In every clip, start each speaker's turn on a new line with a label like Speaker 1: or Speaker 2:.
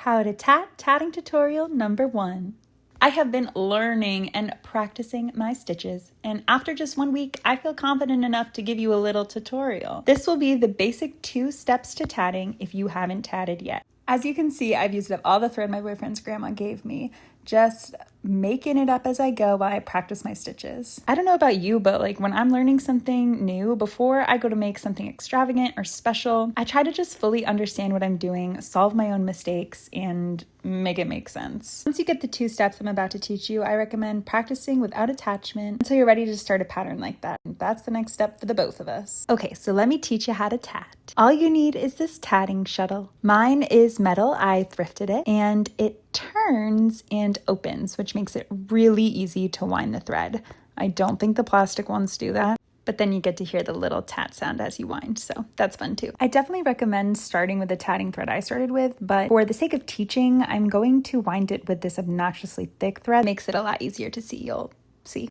Speaker 1: How to tatting tutorial number 1. I have been learning and practicing my stitches, and after just 1 week, I feel confident enough to give you a little tutorial. This will be the basic 2 steps to tatting if you haven't tatted yet. As you can see, I've used up all the thread my boyfriend's grandma gave me, just making it up as I go while I practice my stitches. I don't know about you, but when I'm learning something new, before I go to make something extravagant or special, I try to just fully understand what I'm doing, solve my own mistakes, and make it make sense. Once you get the 2 steps I'm about to teach you, I recommend practicing without attachment until you're ready to start a pattern like that. That's the next step for the both of us. Okay, so let me teach you how to tat. All you need is this tatting shuttle. Mine is metal, I thrifted it, and it turns and opens, which makes it really easy to wind the thread. I don't think the plastic ones do that, but then you get to hear the little tat sound as you wind, so that's fun too. I definitely recommend starting with the tatting thread I started with, but for the sake of teaching, I'm going to wind it with this obnoxiously thick thread. It makes it a lot easier to see, you'll see.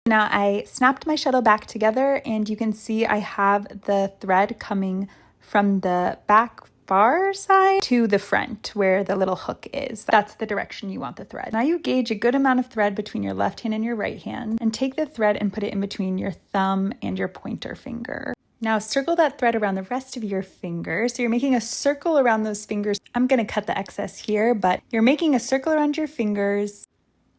Speaker 1: Now I snapped my shuttle back together, and you can see I have the thread coming from the back far side to the front where the little hook is. That's the direction you want the thread. Now you gauge a good amount of thread between your left hand and your right hand, and take the thread and put it in between your thumb and your pointer finger. Now circle that thread around the rest of your finger. So you're making a circle around those fingers. I'm going to cut the excess here, but you're making a circle around your fingers,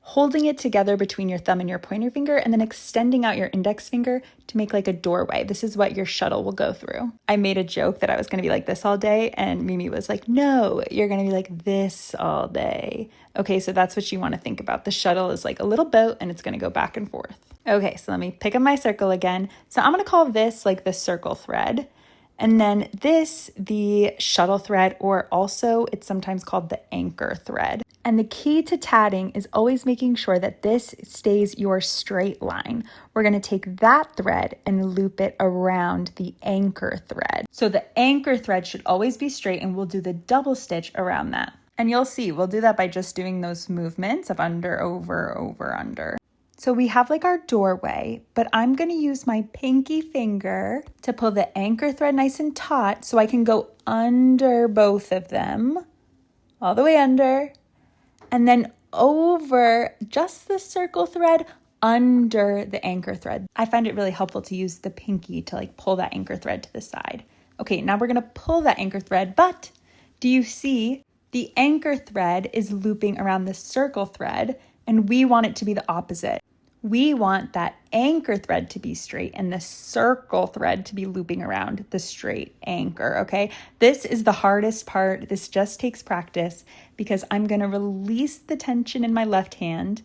Speaker 1: holding it together between your thumb and your pointer finger, and then extending out your index finger to make like a doorway. This is what your shuttle will go through. I made a joke that I was going to be like this all day, and Mimi was like, no, you're going to be like this all day. Okay, so that's what you want to think about. The shuttle is like a little boat, and it's going to go back and forth. Okay, so let me pick up my circle again. So I'm going to call this like the circle thread. And then this, the shuttle thread, or also it's sometimes called the anchor thread. And the key to tatting is always making sure that this stays your straight line. We're going to take that thread and loop it around the anchor thread. So the anchor thread should always be straight, and we'll do the double stitch around that. And you'll see, we'll do that by just doing those movements of under, over, over, under. So we have like our doorway, but I'm going to use my pinky finger to pull the anchor thread nice and taut so I can go under both of them, all the way under, and then over just the circle thread under the anchor thread. I find it really helpful to use the pinky to like pull that anchor thread to the side. Okay, now we're going to pull that anchor thread, but do you see the anchor thread is looping around the circle thread, and we want it to be the opposite. We want that anchor thread to be straight and the circle thread to be looping around the straight anchor, okay? This is the hardest part. This just takes practice, because I'm going to release the tension in my left hand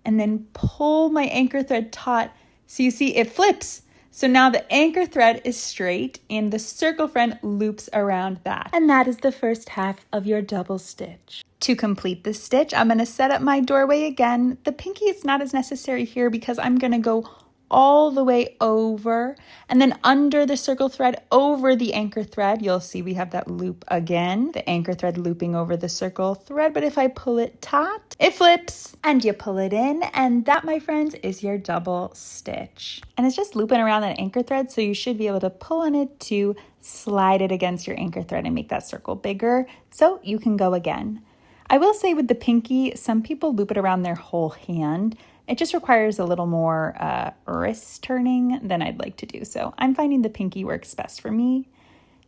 Speaker 1: and then pull my anchor thread taut. So you see it flips. So now the anchor thread is straight and the circle thread loops around that. And that is the first half of your double stitch. To complete this stitch, I'm going to set up my doorway again. The pinky is not as necessary here because I'm going to go all the way over and then under the circle thread over the anchor thread. You'll see we have that loop again, the anchor thread looping over the circle thread. But if I pull it taut, it flips and you pull it in, and that, my friends, is your double stitch. And it's just looping around that anchor thread, so you should be able to pull on it to slide it against your anchor thread and make that circle bigger so you can go again. I will say with the pinky, some people loop it around their whole hand. It just requires a little more wrist turning than I'd like to do. So I'm finding the pinky works best for me.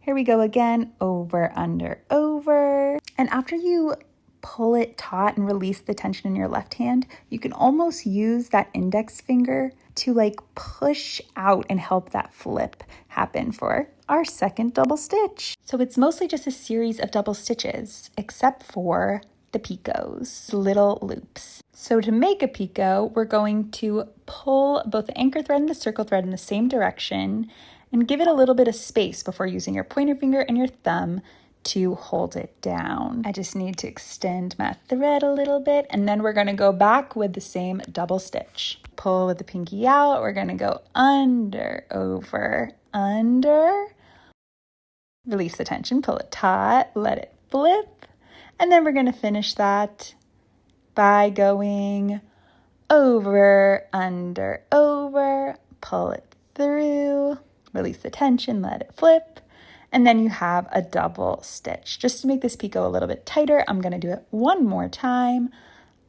Speaker 1: Here we go again, over, under, over. And after you pull it taut and release the tension in your left hand, you can almost use that index finger to like push out and help that flip happen for our second double stitch. So it's mostly just a series of double stitches, except for the picots, little loops. So to make a picot, we're going to pull both the anchor thread and the circle thread in the same direction and give it a little bit of space before using your pointer finger and your thumb to hold it down. I just need to extend my thread a little bit, and then we're going to go back with the same double stitch. Pull with the pinky out. We're going to go under, over, under. Release the tension, pull it taut, let it flip, and then we're going to finish that by going over, under, over, pull it through, release the tension, let it flip, And then you have a double stitch. Just to make this picot a little bit tighter, I'm going to do it one more time.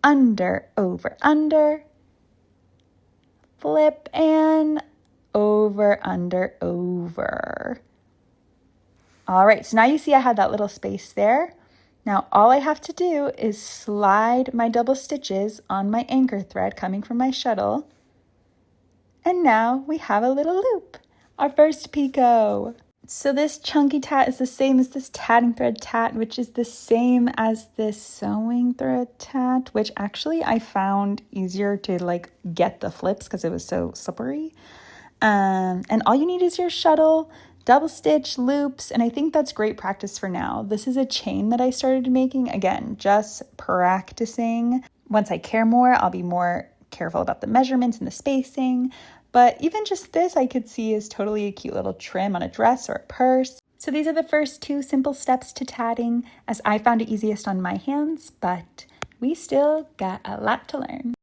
Speaker 1: Under, over, under, flip, and over, under, over. All right, so now you see I had that little space there. Now all I have to do is slide my double stitches on my anchor thread coming from my shuttle. And now we have a little loop, our first picot. So this chunky tat is the same as this tatting thread tat, which is the same as this sewing thread tat, which actually I found easier to like get the flips because it was so slippery. And all you need is your shuttle, double stitch, loops, and I think that's great practice for now. This is a chain that I started making, again, just practicing. Once I care more, I'll be more careful about the measurements and the spacing. But even just this I could see is totally a cute little trim on a dress or a purse. So these are the first 2 simple steps to tatting, as I found it easiest on my hands, but we still got a lot to learn.